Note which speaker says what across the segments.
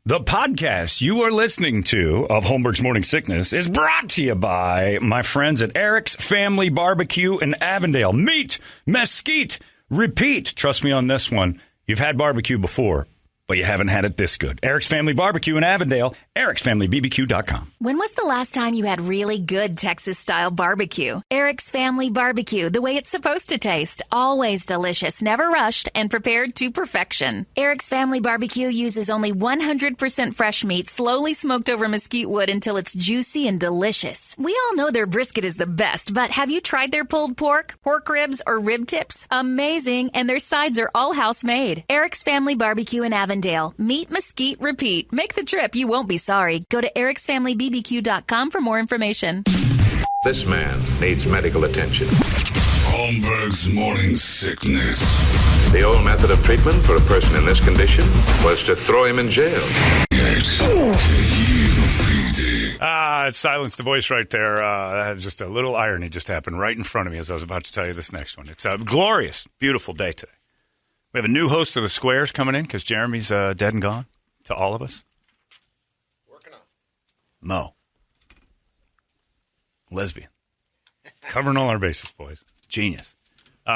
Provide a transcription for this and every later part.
Speaker 1: The podcast you are listening to of Holmberg's Morning Sickness is brought to you by my friends at Eric's Family Barbecue in Avondale. Meet, mesquite, repeat. Trust me on this one. You've had barbecue before, but you haven't had it this good. Eric's Family Barbecue in Avondale, ericsfamilybbq.com.
Speaker 2: When was the last time you had really good Texas-style barbecue? Eric's Family Barbecue, the way it's supposed to taste. Always delicious, never rushed, and prepared to perfection. Eric's Family Barbecue uses only 100% fresh meat, slowly smoked over mesquite wood until it's juicy and delicious. We all know their brisket is the best, but have you tried their pulled pork, pork ribs, or rib tips? Amazing, and their sides are all house-made. Eric's Family Barbecue in Avondale. Meet, mesquite, repeat. Make the trip. You won't be sorry. Go to ericsfamilybbq.com for more information.
Speaker 3: This man needs medical attention.
Speaker 4: Holmberg's Morning Sickness.
Speaker 3: The old method of treatment for a person in this condition was to throw him in jail.
Speaker 1: Silenced the voice right there. Just a little irony just happened right in front of me as I was about to tell you this next one. It's a glorious, beautiful day today. We have a new host of the Squares coming in because Jeremy's dead and gone to all of us.
Speaker 5: Working on
Speaker 1: Mo. Lesbian. Covering all our bases, boys. Genius.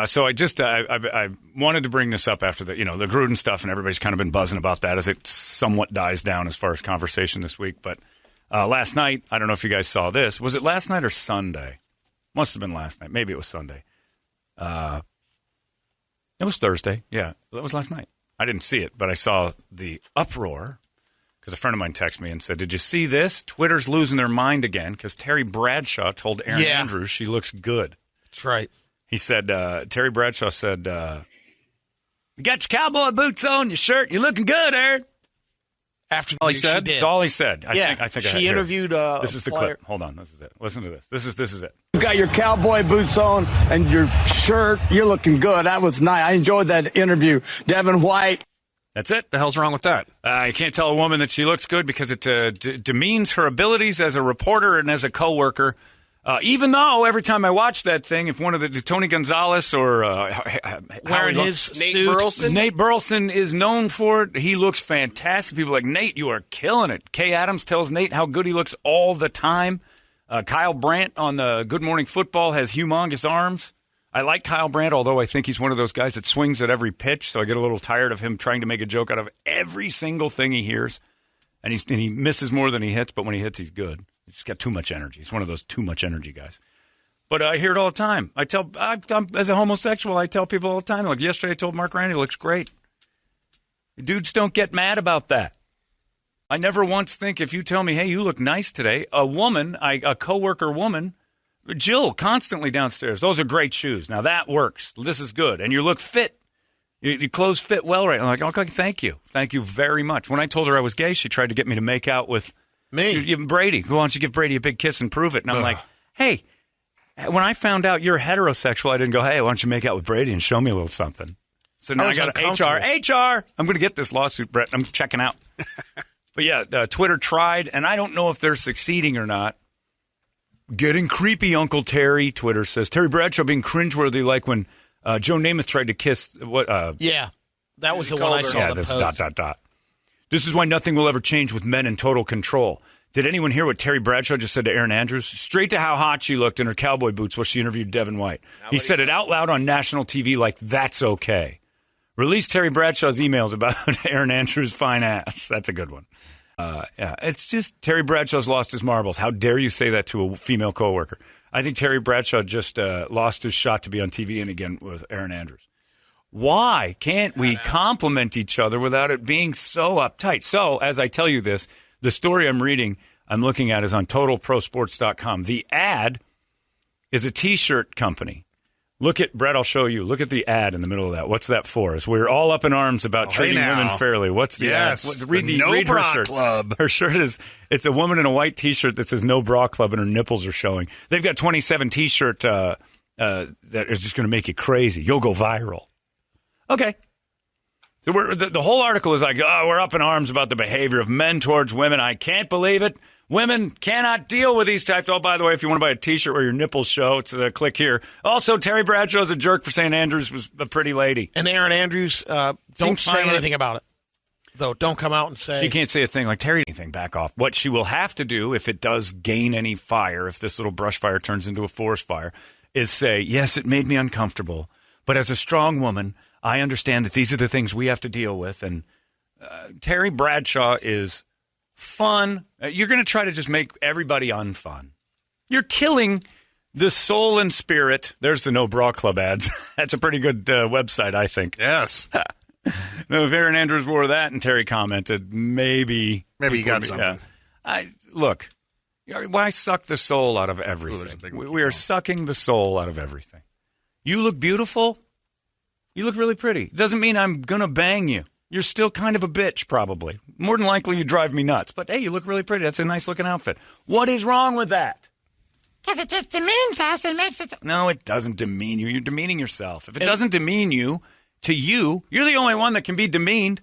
Speaker 1: So I wanted to bring this up after the Gruden stuff, and everybody's kind of been buzzing about that as it somewhat dies down as far as conversation this week. But last night, I don't know if you guys saw this. Was it last night or Sunday? Must have been last night. Maybe it was Sunday. It was Thursday. Yeah, that was last night. I didn't see it, but I saw the uproar because a friend of mine texted me and said, did you see this? Twitter's losing their mind again because Terry Bradshaw told Erin Andrews she looks good.
Speaker 5: That's right.
Speaker 1: He said, Terry Bradshaw said, you got your cowboy boots on, your shirt. You're looking good, Erin.
Speaker 5: After
Speaker 1: all he said? That's all he said. I think
Speaker 5: she interviewed
Speaker 1: this is the clip. Hold on. This is it. Listen to this. This is it.
Speaker 6: You got your cowboy boots on and your shirt. You're looking good. That was nice. I enjoyed that interview. Devin White.
Speaker 1: That's it.
Speaker 5: The hell's wrong with that?
Speaker 1: You can't tell a woman that she looks good because it demeans her abilities as a reporter and as a coworker. Even though every time I watch that thing, if one of the Tony Gonzalez or
Speaker 5: wearing his
Speaker 1: Nate Burleson is known for it, he looks fantastic. People are like, Nate, you are killing it. Kay Adams tells Nate how good he looks all the time. Kyle Brandt on the Good Morning Football has humongous arms. I like Kyle Brandt, although I think he's one of those guys that swings at every pitch, so I get a little tired of him trying to make a joke out of every single thing he hears. And he misses more than he hits, but when he hits, he's good. He's got too much energy. He's one of those too much energy guys. But I hear it all the time. I'm as a homosexual, I tell people all the time. Like yesterday, I told Mark Ryan he looks great. Dudes don't get mad about that. I never once think if you tell me, hey, you look nice today, a coworker woman, Jill, constantly downstairs. Those are great shoes. Now that works. This is good. And you look fit. Your clothes fit well right. I'm like, okay, thank you. Thank you very much. When I told her I was gay, she tried to get me to make out with
Speaker 5: me.
Speaker 1: Brady. Why don't you give Brady a big kiss and prove it? And I'm like, hey, when I found out you're heterosexual, I didn't go, hey, why don't you make out with Brady and show me a little something? So now I got HR. I'm going to get this lawsuit, Brett. I'm checking out. But yeah, Twitter tried, and I don't know if they're succeeding or not. Getting creepy, Uncle Terry, Twitter says. Terry Bradshaw being cringeworthy like when Joe Namath tried to kiss what?
Speaker 5: Yeah, that was the one I saw.
Speaker 1: Yeah, this ... This is why nothing will ever change with men in total control. Did anyone hear what Terry Bradshaw just said to Erin Andrews? Straight to how hot she looked in her cowboy boots while she interviewed Devin White. He said it out loud on national TV like that's okay. Release Terry Bradshaw's emails about Erin Andrews' fine ass. That's a good one. Yeah, it's just Terry Bradshaw's lost his marbles. How dare you say that to a female coworker? I think Terry Bradshaw just lost his shot to be on TV and again with Erin Andrews. Why can't we compliment each other without it being so uptight? So, as I tell you this, the story I'm looking at is on TotalProSports.com. The ad is a T-shirt company. Look at, Brett, I'll show you. Look at the ad in the middle of that. What's that for? Is we're all up in arms about treating women fairly. What's the ad? Read her shirt.
Speaker 5: Club.
Speaker 1: Her shirt it's a woman in a white T-shirt that says No Bra Club and her nipples are showing. They've got 27 T-shirt that is just going to make you crazy. You'll go viral. Okay. So the whole article is like, we're up in arms about the behavior of men towards women. I can't believe it. Women cannot deal with these types. Oh, by the way, if you want to buy a T-shirt where your nipples show, it's a click here. Also, Terry Bradshaw's a jerk for saying Andrews was a pretty lady.
Speaker 5: And Erin Andrews don't say anything about it. though. Don't come out and say.
Speaker 1: She can't say a thing like Terry anything, back off. What she will have to do if it does gain any fire, if this little brush fire turns into a forest fire, is say, yes, it made me uncomfortable, but as a strong woman, I understand that these are the things we have to deal with. And Terry Bradshaw is fun. You're going to try to just make everybody unfun. You're killing the soul and spirit. There's the No Bra Club ads. That's a pretty good website, I think.
Speaker 5: Yes.
Speaker 1: No, if Aaron Andrews wore that and Terry commented, maybe
Speaker 5: you got something.
Speaker 1: Look, why suck the soul out of everything? We are sucking the soul out of everything. You look beautiful. You look really pretty. Doesn't mean I'm going to bang you. You're still kind of a bitch, probably. More than likely, you drive me nuts. But, hey, you look really pretty. That's a nice-looking outfit. What is wrong with that?
Speaker 7: Because it just demeans us and makes it...
Speaker 1: No, it doesn't demean you. You're demeaning yourself. If it doesn't demean you, to you, you're the only one that can be demeaned.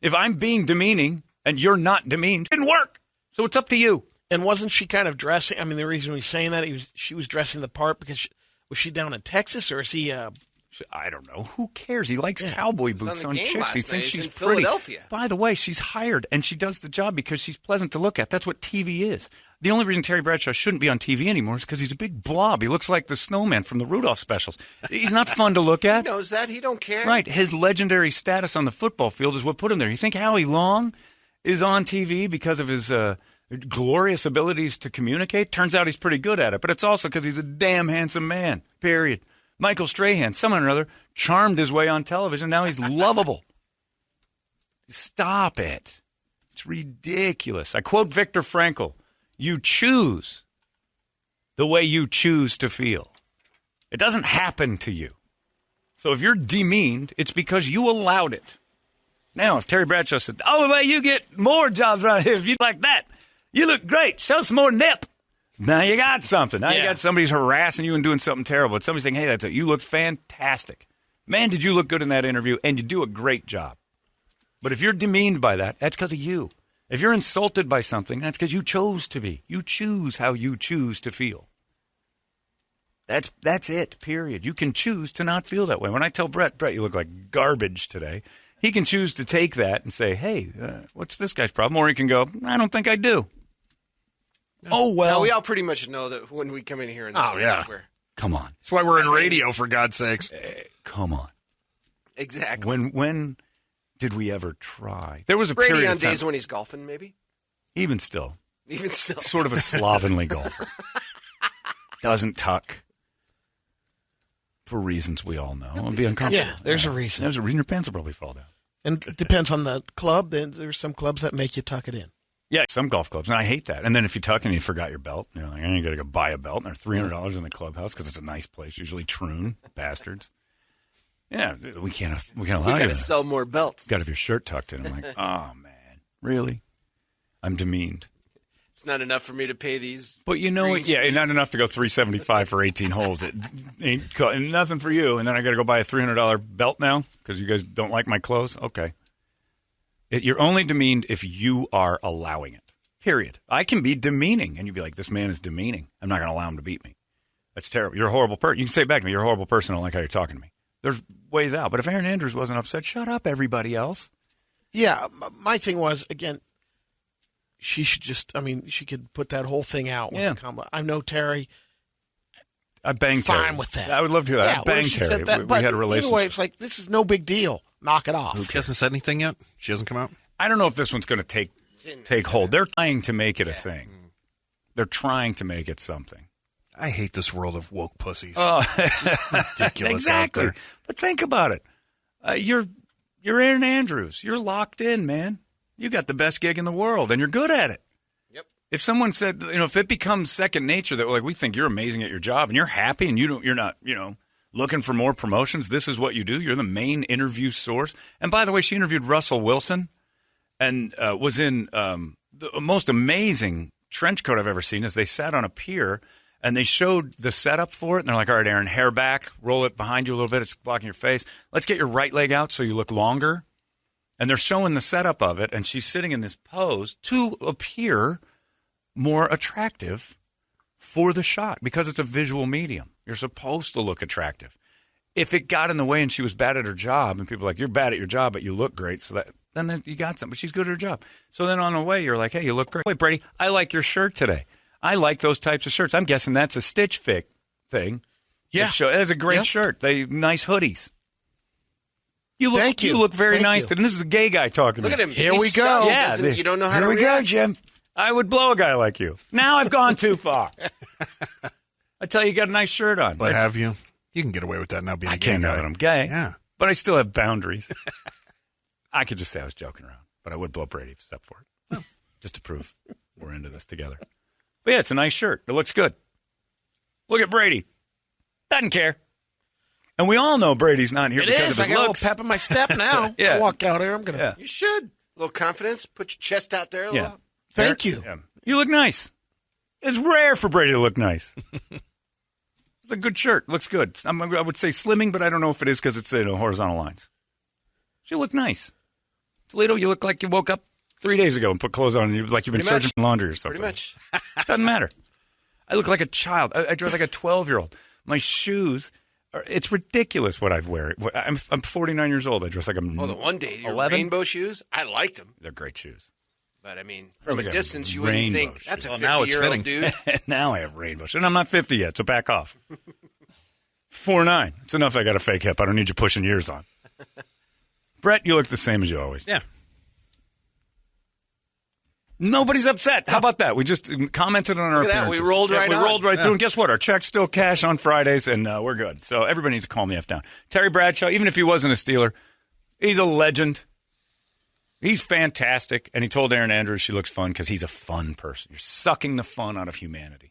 Speaker 1: If I'm being demeaning and you're not demeaned, it didn't work. So it's up to you.
Speaker 5: And wasn't she kind of dressing? I mean, the reason he's saying that, she was dressing the part because was she down in Texas or is he...
Speaker 1: I don't know. Who cares? He likes cowboy boots on chicks. He thinks she's pretty.
Speaker 8: Philadelphia.
Speaker 1: By the way, she's hired, and she does the job because she's pleasant to look at. That's what TV is. The only reason Terry Bradshaw shouldn't be on TV anymore is because he's a big blob. He looks like the snowman from the Rudolph specials. He's not fun to look at.
Speaker 8: He knows that. He don't care.
Speaker 1: Right. His legendary status on the football field is what put him there. You think Howie Long is on TV because of his glorious abilities to communicate? Turns out he's pretty good at it, but it's also because he's a damn handsome man, period. Michael Strahan, someone or other, charmed his way on television. Now he's lovable. Stop it. It's ridiculous. I quote Viktor Frankl, you choose the way you choose to feel. It doesn't happen to you. So if you're demeaned, it's because you allowed it. Now, if Terry Bradshaw said, oh, well, you get more jobs right here if you like that. You look great. Show some more nip. Now you got something. Now you got somebody's harassing you and doing something terrible. It's somebody saying, hey, that's it. You look fantastic. Man, did you look good in that interview, and you do a great job. But if you're demeaned by that, that's because of you. If you're insulted by something, that's because you chose to be. You choose how you choose to feel. That's it, period. You can choose to not feel that way. When I tell Brett, you look like garbage today, he can choose to take that and say, hey, what's this guy's problem? Or he can go, I don't think I do. Oh, well.
Speaker 8: Now, we all pretty much know that when we come in here.
Speaker 1: Come on.
Speaker 5: That's why we're in radio, for God's sakes.
Speaker 1: Come on.
Speaker 8: Exactly.
Speaker 1: When did we ever try? There was a
Speaker 8: Brady
Speaker 1: period
Speaker 8: on
Speaker 1: of time,
Speaker 8: days when he's golfing, maybe?
Speaker 1: Even still.
Speaker 8: Sort
Speaker 1: of a slovenly golfer. Doesn't tuck. For reasons we all know. It'll be uncomfortable.
Speaker 5: Yeah, there's a reason.
Speaker 1: There's a reason your pants will probably fall down.
Speaker 5: And it depends on the club. There's some clubs that make you tuck it in.
Speaker 1: Yeah, some golf clubs, and I hate that. And then if you tuck and you forgot your belt, you're like, I got to go buy a belt, and they're $300 in the clubhouse because it's a nice place, usually Troon, bastards. Yeah, we can't allow you to
Speaker 8: sell more belts.
Speaker 1: Got to have your shirt tucked in. I'm like, oh, man, really? I'm demeaned.
Speaker 8: It's not enough for me to pay these.
Speaker 1: But you know what? Yeah, not enough to go $375 for 18 holes. It ain't nothing for you. And then I got to go buy a $300 belt now because you guys don't like my clothes? Okay. You're only demeaned if you are allowing it, period. I can be demeaning, and you'd be like, this man is demeaning. I'm not going to allow him to beat me. That's terrible. You're a horrible person. You can say it back to me. You're a horrible person. I don't like how you're talking to me. There's ways out. But if Aaron Andrews wasn't upset, shut up, everybody else.
Speaker 5: Yeah, my thing was, again, she should she could put that whole thing out. With I know Terry.
Speaker 1: I banged Terry.
Speaker 5: Fine with that.
Speaker 1: I would love to hear that.
Speaker 5: Yeah,
Speaker 1: I banged Terry.
Speaker 5: That,
Speaker 1: we had a relationship.
Speaker 5: Either way, it's like, this is no big deal. Knock it off.
Speaker 9: She hasn't said anything yet? She hasn't come out?
Speaker 1: I don't know if this one's going to take hold. They're trying to make it a thing. They're trying to make it something.
Speaker 9: I hate this world of woke pussies.
Speaker 1: Oh,
Speaker 9: it's just ridiculous.
Speaker 1: Exactly.
Speaker 9: Out there.
Speaker 1: But think about it. You're Aaron Andrews. You're locked in, man. You got the best gig in the world, and you're good at it.
Speaker 8: Yep.
Speaker 1: If someone said, if it becomes second nature that we think you're amazing at your job and you're happy and you're not, looking for more promotions, this is what you do. You're the main interview source. And by the way, she interviewed Russell Wilson and was in the most amazing trench coat I've ever seen. As they sat on a pier and they showed the setup for it. And they're like, all right, Aaron, hair back, roll it behind you a little bit. It's blocking your face. Let's get your right leg out so you look longer. And they're showing the setup of it. And she's sitting in this pose to appear more attractive for the shot because it's a visual medium. You're supposed to look attractive. If it got in the way and she was bad at her job and people are like, you're bad at your job, but you look great, so then you got something. But she's good at her job. So then on the way, you're like, hey, you look great. Wait, Brady, I like your shirt today. I like those types of shirts. I'm guessing that's a Stitch Fix thing.
Speaker 5: Yeah.
Speaker 1: It's a great shirt. Nice hoodies.
Speaker 5: Thank you.
Speaker 1: You look very
Speaker 5: Thank
Speaker 1: nice.
Speaker 5: you.
Speaker 1: And this is a gay guy talking to me.
Speaker 8: Look at him.
Speaker 5: Here
Speaker 8: He's
Speaker 5: we go.
Speaker 8: stunned,
Speaker 1: Yeah,
Speaker 8: doesn't he? You don't know how to
Speaker 1: Here we
Speaker 8: react.
Speaker 1: go, Jim. I would blow a guy like you. Now I've gone too far. I tell you, you got a nice shirt on.
Speaker 9: But have you? You can get away with that now being
Speaker 1: I
Speaker 9: a gay
Speaker 1: can't know
Speaker 9: guy.
Speaker 1: that I'm gay.
Speaker 9: Yeah.
Speaker 1: But I still have boundaries. I could just say I was joking around, but I would blow Brady if it's up for it. Just to prove we're into this together. But yeah, it's a nice shirt. It looks good. Look at Brady. Doesn't care. And we all know Brady's not here because of his
Speaker 5: I got
Speaker 1: looks.
Speaker 5: a little pep in my step now.
Speaker 1: Yeah.
Speaker 5: I walk out here. I'm going to.
Speaker 1: Yeah.
Speaker 8: You should. A little confidence. Put your chest out there a
Speaker 1: Yeah.
Speaker 8: little.
Speaker 5: Thank you.
Speaker 1: Yeah. You look nice. It's rare for Brady to look nice. It's a good shirt. Looks good. I would say slimming, but I don't know if it is because it's horizontal lines. You look nice. Toledo, you look like you woke up 3 days ago and put clothes on, and you like you've been
Speaker 8: Pretty
Speaker 1: searching
Speaker 8: much.
Speaker 1: laundry or something.
Speaker 8: Pretty much.
Speaker 1: Doesn't matter. I look like a child. I dress like a 12-year-old. My shoes it's ridiculous what I've wear. I'm 49 years old. I dress like I'm.
Speaker 8: Oh, the one day your
Speaker 1: 11?
Speaker 8: rainbow shoes, I liked them.
Speaker 1: They're great shoes.
Speaker 8: But I mean, from
Speaker 1: Like
Speaker 8: a
Speaker 1: a
Speaker 8: distance, you wouldn't
Speaker 1: rainbow
Speaker 8: think
Speaker 1: shoe.
Speaker 8: that's a
Speaker 9: Well, now it's
Speaker 8: 50-year-old
Speaker 9: fitting.
Speaker 8: dude.
Speaker 1: Now I have rainbow shoes, and I'm not 50 yet, so back off. 4'9". It's enough. I got a fake hip. I don't need you pushing years on. Brett, you look the same as you always.
Speaker 9: Yeah.
Speaker 1: Nobody's upset. How about that? We just commented on our
Speaker 8: Look at that.
Speaker 1: appearances.
Speaker 8: We rolled right
Speaker 1: we
Speaker 8: on.
Speaker 1: rolled right through. And guess what? Our check's still cash on Fridays, and we're good. So everybody needs to calm the F down. Terry Bradshaw, even if he wasn't a Steeler, he's a legend. He's fantastic. And he told Erin Andrews she looks fun because he's a fun person. You're sucking the fun out of humanity.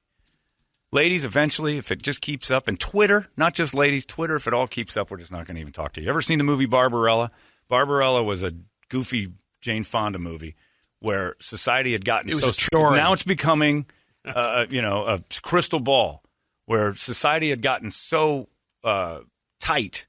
Speaker 1: Ladies, eventually, if it just keeps up, and Twitter, not just ladies, Twitter, if it all keeps up, we're just not going to even talk to you. Ever seen the movie Barbarella? Barbarella was a goofy Jane Fonda movie where society had gotten
Speaker 5: It was
Speaker 1: so
Speaker 5: a story.
Speaker 1: now it's becoming, a crystal ball where society had gotten so tight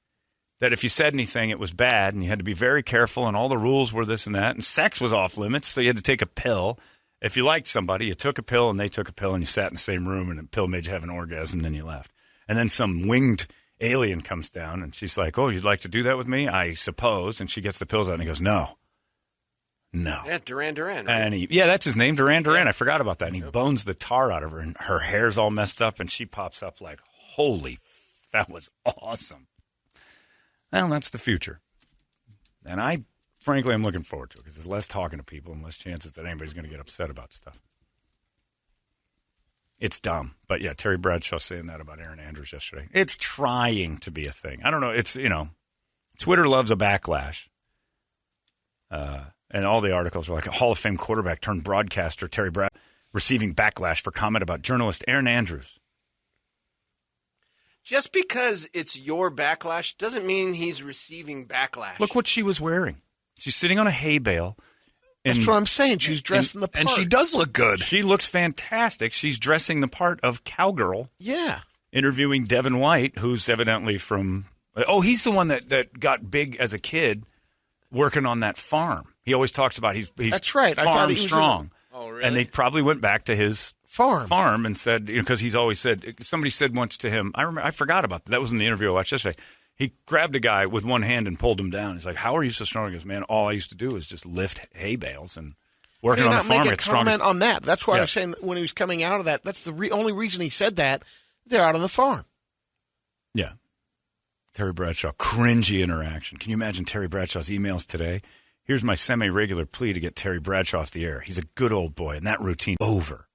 Speaker 1: that if you said anything, it was bad, and you had to be very careful, and all the rules were this and that, and sex was off limits, so you had to take a pill. If you liked somebody, you took a pill, and they took a pill, and you sat in the same room, and the pill made you have an orgasm, and then you left. And then some winged alien comes down, and she's like, oh, you'd like to do that with me? I suppose. And she gets the pills out, and he goes, no.
Speaker 8: Yeah, Duran Duran. Right?
Speaker 1: And that's his name, Duran Duran. I forgot about that. And he bones the tar out of her, and her hair's all messed up, and she pops up like, holy, that was awesome. Well, that's the future. And I, frankly, I'm looking forward to it because there's less talking to people and less chances that anybody's going to get upset about stuff. It's dumb. But, yeah, Terry Bradshaw saying that about Erin Andrews yesterday. It's trying to be a thing. I don't know. It's, Twitter loves a backlash. And all the articles are like a Hall of Fame quarterback turned broadcaster Terry Bradshaw receiving backlash for comment about journalist Erin Andrews.
Speaker 8: Just because it's your backlash doesn't mean he's receiving backlash.
Speaker 1: Look what she was wearing. She's sitting on a hay bale.
Speaker 5: That's what I'm saying. She's dressed in the part.
Speaker 9: And she does look good.
Speaker 1: She looks fantastic. She's dressing the part of cowgirl.
Speaker 5: Yeah.
Speaker 1: Interviewing Devin White, who's evidently from... Oh, he's the one that got big as a kid working on that farm. He always talks about he's
Speaker 5: That's right. I
Speaker 1: farm
Speaker 5: thought he was
Speaker 1: strong.
Speaker 8: Oh, really?
Speaker 1: And they probably went back to his
Speaker 5: farm
Speaker 1: and said, because he's always said, somebody said once to him, I forgot about that. That was in the interview I watched yesterday. He grabbed a guy with one hand and pulled him down. He's like, how are you so strong? He goes, man, all I used to do is just lift hay bales and working on the farm.
Speaker 5: Make a comment on that. That's why I was saying when he was coming out of that, that's the only reason he said that. They're out on the farm.
Speaker 1: Yeah. Terry Bradshaw, cringy interaction. Can you imagine Terry Bradshaw's emails today? Here's my semi-regular plea to get Terry Bradshaw off the air. He's a good old boy, and that routine over.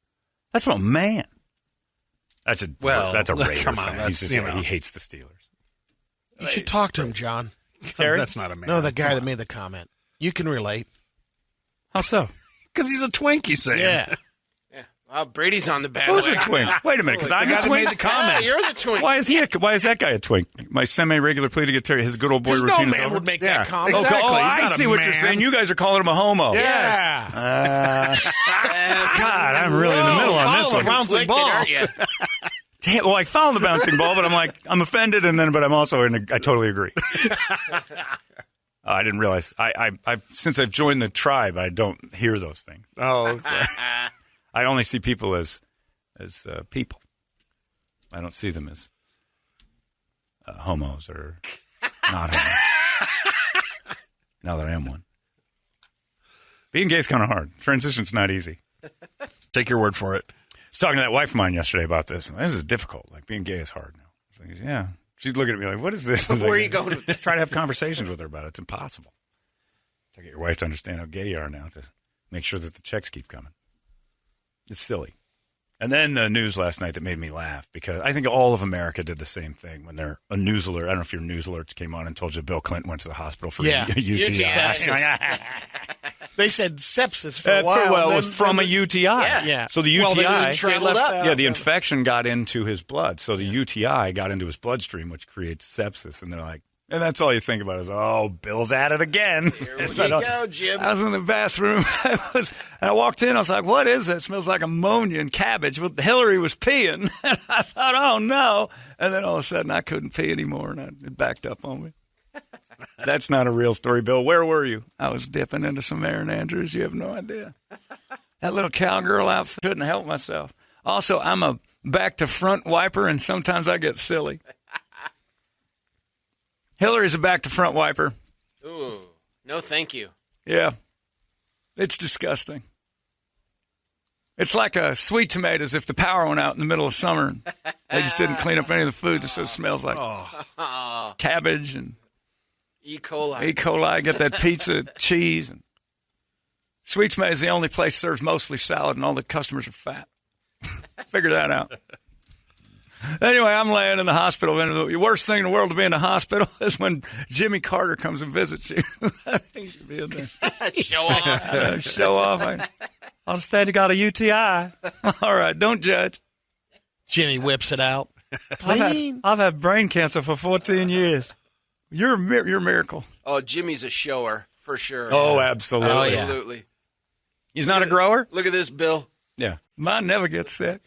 Speaker 1: That's a man. That's a Raider
Speaker 9: come on,
Speaker 1: fan.
Speaker 9: that's,
Speaker 1: He hates the Steelers.
Speaker 5: You should talk to him, John.
Speaker 1: Terry?
Speaker 9: That's not a man.
Speaker 5: No, the guy that made the comment. You can relate.
Speaker 1: How so?
Speaker 9: Because he's a Twinkie, Sam.
Speaker 5: Yeah.
Speaker 8: Well, Brady's on the
Speaker 1: Who's
Speaker 8: bandwagon.
Speaker 1: a twink? Wait a minute, because I got to make the comment.
Speaker 8: Yeah, you're the twink.
Speaker 1: Why is that guy a twink? My semi-regular plea to get Terry, his good old boy
Speaker 5: Because
Speaker 1: routine
Speaker 5: no
Speaker 1: is
Speaker 5: man
Speaker 1: over?
Speaker 5: would make that comment.
Speaker 9: Exactly.
Speaker 1: Oh,
Speaker 9: He's
Speaker 1: I
Speaker 9: not a
Speaker 1: see what
Speaker 9: man.
Speaker 1: you're saying. You guys are calling him a homo.
Speaker 5: Yes.
Speaker 1: God, I'm really in the middle on this one.
Speaker 5: Bouncing ball.
Speaker 8: Aren't you?
Speaker 1: Damn, well, I found the bouncing ball, but I'm offended, but I'm also I totally agree. I didn't realize. I've since I've joined the tribe, I don't hear those things.
Speaker 9: Oh, okay.
Speaker 1: I only see people as people. I don't see them as homos or not homos. Now that I am one. Being gay is kind of hard. Transition's not easy.
Speaker 9: Take your word for it.
Speaker 1: I was talking to that wife of mine yesterday about this. This is difficult. Like, being gay is hard now. I was like, yeah. She's looking at me like, what is this?
Speaker 8: Where are you going with this?
Speaker 1: Try to have conversations with her about it. It's impossible. To get your wife to understand how gay you are now, to make sure that the checks keep coming. It's silly. And then the news last night that made me laugh, because I think all of America did the same thing when a news alert. I don't know if your news alerts came on and told you Bill Clinton went to the hospital for a UTI.
Speaker 5: They said sepsis for a while.
Speaker 1: Well, it was from a UTI.
Speaker 5: Yeah.
Speaker 1: So the UTI,
Speaker 5: the
Speaker 1: infection got into his blood. So the UTI got into his bloodstream, which creates sepsis. And they're like, and that's all you think about is, oh, Bill's at it again.
Speaker 8: Here we go, Jim.
Speaker 1: I was in the bathroom. I walked in. I was like, what is that? It smells like ammonia and cabbage. Well, Hillary was peeing. And I thought, oh, no. And then all of a sudden, I couldn't pee anymore, and it backed up on me. That's not a real story, Bill. Where were you? I was dipping into some Erin Andrews. You have no idea. That little cowgirl outfit, couldn't help myself. Also, I'm a back-to-front wiper, and sometimes I get silly. Hillary's a back-to-front wiper.
Speaker 8: Ooh, no thank you.
Speaker 1: Yeah. It's disgusting. It's like a sweet tomatoes if the power went out in the middle of summer. They just didn't clean up any of the food, so it smells like cabbage and
Speaker 8: E. coli.
Speaker 1: E. coli. Get that pizza, cheese. And sweet tomatoes is the only place serves mostly salad, and all the customers are fat. Figure that out. Anyway, I'm laying in the hospital. And the worst thing in the world to be in the hospital is when Jimmy Carter comes and visits you. I think you should be in there.
Speaker 8: Show off.
Speaker 1: Show off. I understand you got a UTI. All right, don't judge.
Speaker 5: Jimmy whips it out. Clean.
Speaker 1: I've had brain cancer for 14 years. You're a miracle.
Speaker 8: Oh, Jimmy's a shower, for sure.
Speaker 1: Oh, absolutely.
Speaker 5: Oh, yeah.
Speaker 8: Absolutely.
Speaker 1: He's not a grower?
Speaker 8: Look at this, Bill.
Speaker 1: Yeah. Mine never gets sick.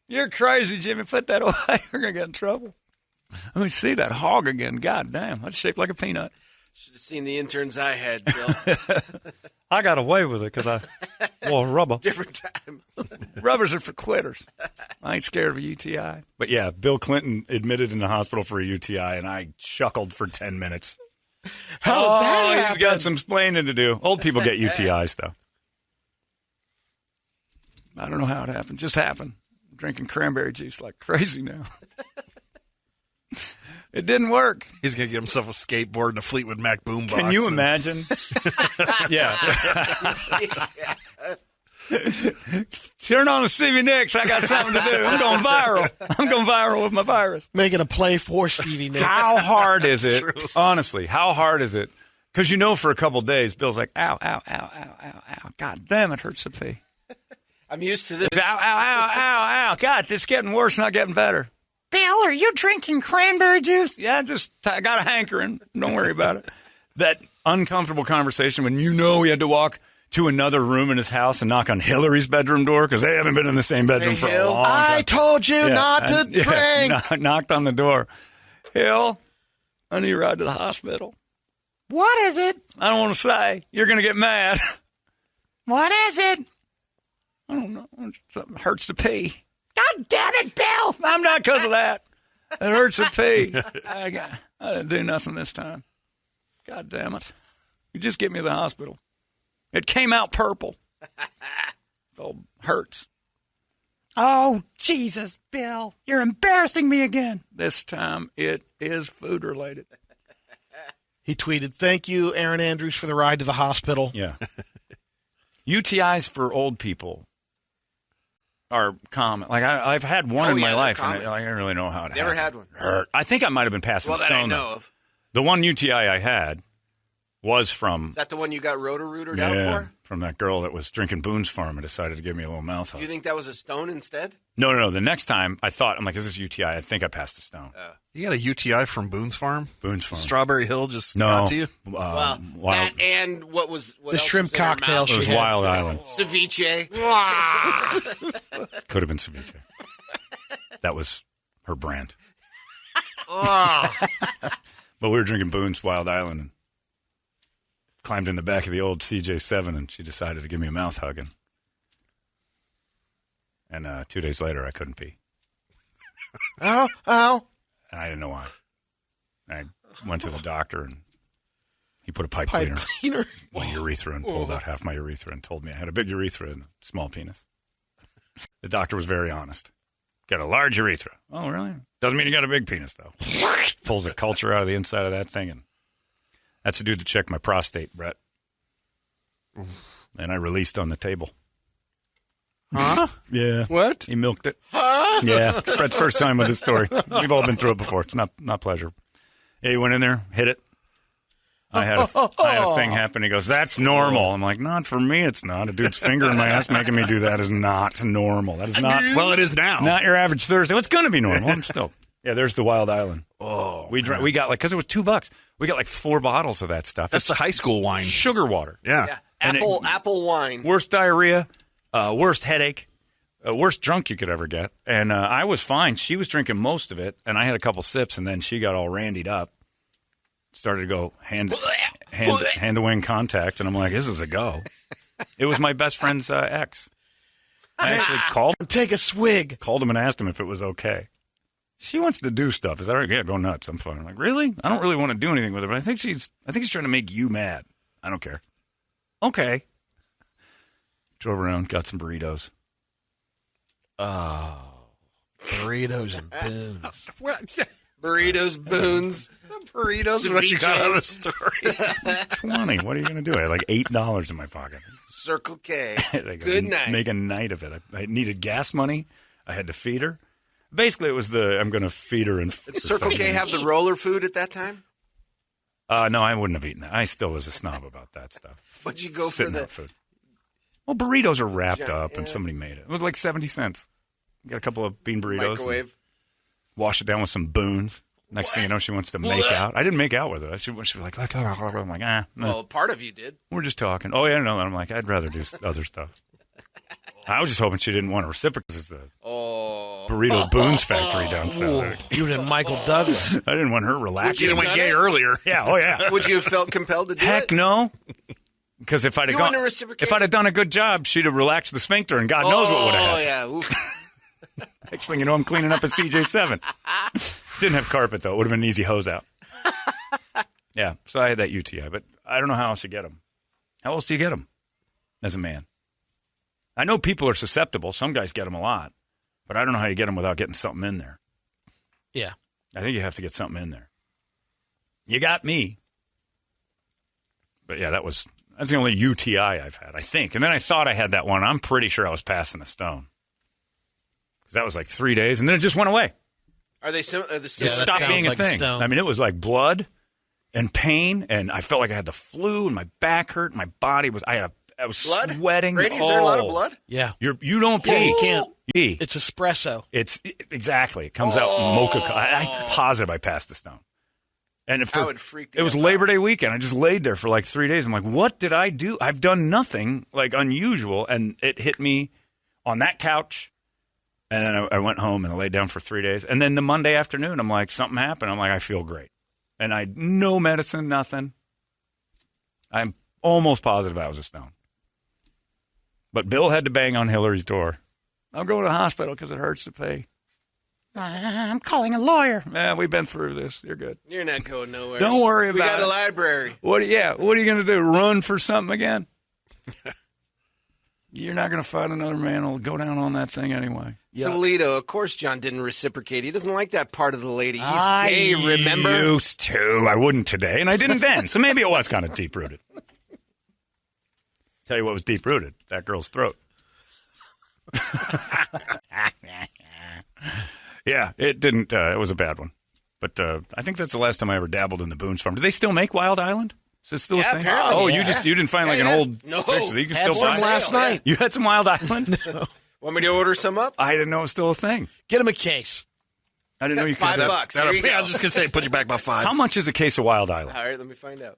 Speaker 1: You're crazy, Jimmy. Put that away. You're going to get in trouble. Let me see that hog again. God damn. That's shaped like a peanut.
Speaker 8: Should have seen the interns I had, Bill.
Speaker 1: I got away with it because I wore rubber.
Speaker 8: Different time.
Speaker 1: Rubbers are for quitters. I ain't scared of a UTI. But, yeah, Bill Clinton admitted in the hospital for a UTI, and I chuckled for 10 minutes.
Speaker 5: How did that happen?
Speaker 1: He's got some explaining to do. Old people get UTIs, though. I don't know how it happened. Just happened. I'm drinking cranberry juice like crazy now. It didn't work.
Speaker 9: He's going to get himself a skateboard and a Fleetwood Mac boombox.
Speaker 1: Can you imagine? Yeah. Turn on the Stevie Nicks. I got something to do. I'm going viral. I'm going viral with my virus.
Speaker 5: Making a play for Stevie Nicks.
Speaker 1: How hard is it? Honestly, how hard is it? Because you know for a couple of days, Bill's like, ow, ow, ow, ow, ow, ow. God damn, it hurts to pee.
Speaker 8: I'm used to this.
Speaker 1: It's ow, ow, ow, ow, ow. God, it's getting worse, not getting better.
Speaker 7: Bill, are you drinking cranberry juice?
Speaker 1: Yeah, I got a hankering. Don't worry about it. That uncomfortable conversation when you know he had to walk to another room in his house and knock on Hillary's bedroom door because they haven't been in the same bedroom for a long time.
Speaker 5: I told you not to drink.
Speaker 1: Knocked on the door. Hill, I need a ride to the hospital.
Speaker 7: What is it?
Speaker 1: I don't want to say. You're going to get mad.
Speaker 7: What is it?
Speaker 1: I don't know. Something hurts to pee.
Speaker 7: God damn it, Bill!
Speaker 1: I'm not because of that. It hurts to pee. I didn't do nothing this time. God damn it. You just get me to the hospital. It came out purple. It all hurts.
Speaker 7: Oh, Jesus, Bill. You're embarrassing me again.
Speaker 1: This time it is food related.
Speaker 5: He tweeted, "Thank you, Erin Andrews, for the ride to the hospital."
Speaker 1: Yeah. UTIs for old people are common. Like I've had one in my life, and I don't really know how it
Speaker 8: Never had one.
Speaker 1: Hurt. I think I might have been passing
Speaker 8: Well, that
Speaker 1: stone.
Speaker 8: I know of.
Speaker 1: The one UTI I had was from...
Speaker 8: Is that the one you got roto-rooted out for?
Speaker 1: From that girl that was drinking Boone's Farm and decided to give me a little mouth hug.
Speaker 8: You think that was a stone instead?
Speaker 1: No. The next time I thought, I'm like, is this UTI? I think I passed a stone.
Speaker 9: You got a UTI from Boone's Farm?
Speaker 1: Boone's Farm.
Speaker 9: Strawberry Hill just
Speaker 1: No.
Speaker 9: got to you?
Speaker 8: Well, that and what else
Speaker 5: The shrimp
Speaker 8: was in her
Speaker 5: cocktail
Speaker 8: mouth?
Speaker 1: It was
Speaker 5: she had.
Speaker 1: Wild Island.
Speaker 8: Ceviche.
Speaker 1: Could have been ceviche. That was her brand. But we were drinking Boone's Wild Island and climbed in the back of the old CJ7, and she decided to give me a mouth hug. And 2 days later, I couldn't pee.
Speaker 5: Ow.
Speaker 1: And I didn't know why. I went to the doctor, and He put a pipe cleaner my urethra and pulled out half my urethra and told me I had a big urethra and a small penis. The doctor was very honest. Got a large urethra. Oh, really? Doesn't mean you got a big penis, though. Pulls a culture out of the inside of that thing. And that's the dude to check my prostate, Brett. And I released on the table.
Speaker 5: Huh?
Speaker 1: Yeah.
Speaker 5: What?
Speaker 1: He milked it.
Speaker 5: Huh?
Speaker 1: Yeah. Fred's first time with this story. We've all been through it before. It's not pleasure. Yeah, he went in there, hit it. I had a thing happen. He goes, that's normal. I'm like, not for me, it's not. A dude's finger in my ass making me do that is not normal. That is not.
Speaker 9: Well, it is now.
Speaker 1: Not your average Thursday. What's going to be normal? I'm still. Yeah, there's the Wild Island. Oh, we got like, because it was $2. We got like 4 bottles of that stuff.
Speaker 9: That's the high school wine.
Speaker 1: Sugar water.
Speaker 9: Yeah.
Speaker 8: Apple wine.
Speaker 1: Worst diarrhea, worst headache, worst drunk you could ever get. And I was fine. She was drinking most of it, and I had a couple sips, and then she got all randied up. Started to go hand to wing contact, and I'm like, this is a go. It was my best friend's ex. I actually called him.
Speaker 5: Take a swig.
Speaker 1: Called him and asked him if it was okay. She wants to do stuff. Is that right? Yeah, go nuts. I'm fine. I'm like, really? I don't really want to do anything with her, but I think she's trying to make you mad. I don't care. Okay. Drove around, got some burritos.
Speaker 5: Oh, burritos and Boones.
Speaker 8: Burritos, Boones.
Speaker 9: Burritos is what you got out of the story.
Speaker 1: 20. What are you going to do? I had like $8 in my pocket.
Speaker 8: Circle K.
Speaker 1: Good night. Make a night of it. I needed gas money. I had to feed her. Basically, it was I'm going to feed her. And
Speaker 8: did Circle K have the roller food at that time?
Speaker 1: No, I wouldn't have eaten that. I still was a snob about that stuff.
Speaker 8: But you go for the
Speaker 1: food. Well, burritos are wrapped up, and somebody made it. It was like 70 cents. Got a couple of bean burritos.
Speaker 8: Microwave.
Speaker 1: Wash it down with some Boones. Next thing you know, she wants to make out. I didn't make out with her. She was like, I'm like, no.
Speaker 8: Well, part of you did.
Speaker 1: We're just talking. Oh, yeah, no. I'm like, I'd rather do other stuff. I was just hoping she didn't want to reciprocate. This is the burrito Boone's factory down south.
Speaker 5: You and Michael Douglas.
Speaker 1: I didn't want her relaxing.
Speaker 9: You went gay earlier.
Speaker 1: Yeah, oh, yeah.
Speaker 8: Would you have felt compelled to do it?
Speaker 1: Heck no. Because if I'd have done a good job, she'd have relaxed the sphincter, and God knows what would have happened.
Speaker 8: Oh, yeah.
Speaker 1: Next thing you know, I'm cleaning up a CJ7. Didn't have carpet, though. It would have been an easy hose out. Yeah, so I had that UTI, but I don't know how else you get them. How else do you get them as a man? I know people are susceptible. Some guys get them a lot, but I don't know how you get them without getting something in there.
Speaker 5: Yeah.
Speaker 1: I think you have to get something in there. You got me. But, yeah, that's the only UTI I've had, I think. And then I thought I had that one. I'm pretty sure I was passing a stone. Because that was like 3 days, and then it just went away.
Speaker 8: Are they
Speaker 5: Yeah,
Speaker 1: it stopped being a thing. I mean, it was like blood and pain, and I felt like I had the flu, and my back hurt, and my body was. I was
Speaker 8: blood?
Speaker 1: sweating.
Speaker 8: Brady, is there a lot of blood?
Speaker 5: Yeah.
Speaker 1: You don't pee.
Speaker 5: Yeah, you can't.
Speaker 1: Pee.
Speaker 5: It's espresso.
Speaker 1: Exactly. It comes out mocha. I'm positive I passed the stone. And it was Labor Day weekend. I just laid there for like 3 days. I'm like, what did I do? I've done nothing like unusual, and it hit me on that couch. And then I went home and I laid down for 3 days. And then the Monday afternoon, I'm like, something happened. I'm like, I feel great. And no medicine, nothing. I'm almost positive I was a stone. But Bill had to bang on Hillary's door. I'm going to the hospital because it hurts to pay.
Speaker 7: I'm calling a lawyer.
Speaker 1: Yeah, we've been through this. You're good.
Speaker 8: You're not going nowhere.
Speaker 1: Don't worry about it.
Speaker 8: We got a library.
Speaker 1: What are you going to do? Run for something again? You're not going to find another man who'll go down on that thing anyway.
Speaker 8: Toledo, of course John didn't reciprocate. He doesn't like that part of the lady. He's gay, remember?
Speaker 1: I used to. I wouldn't today, and I didn't then. So maybe it was kind of deep-rooted. Tell you what was deep-rooted. That girl's throat. Yeah, it didn't. It was a bad one. But I think that's the last time I ever dabbled in the Boone's Farm. Do they still make Wild Island? Is it still a thing?
Speaker 8: Apparently.
Speaker 1: Oh, you didn't find like an old fix that you can still buy?
Speaker 5: Some last night.
Speaker 1: You had some Wild Island?
Speaker 5: No.
Speaker 8: Want me to order some up?
Speaker 1: I didn't know it was still a thing.
Speaker 5: Get him a case.
Speaker 1: I didn't know you could.
Speaker 8: $5. There you go.
Speaker 9: I was just going to say, put you back by $5.
Speaker 1: How much is a case of Wild Island?
Speaker 8: All right, let me find out.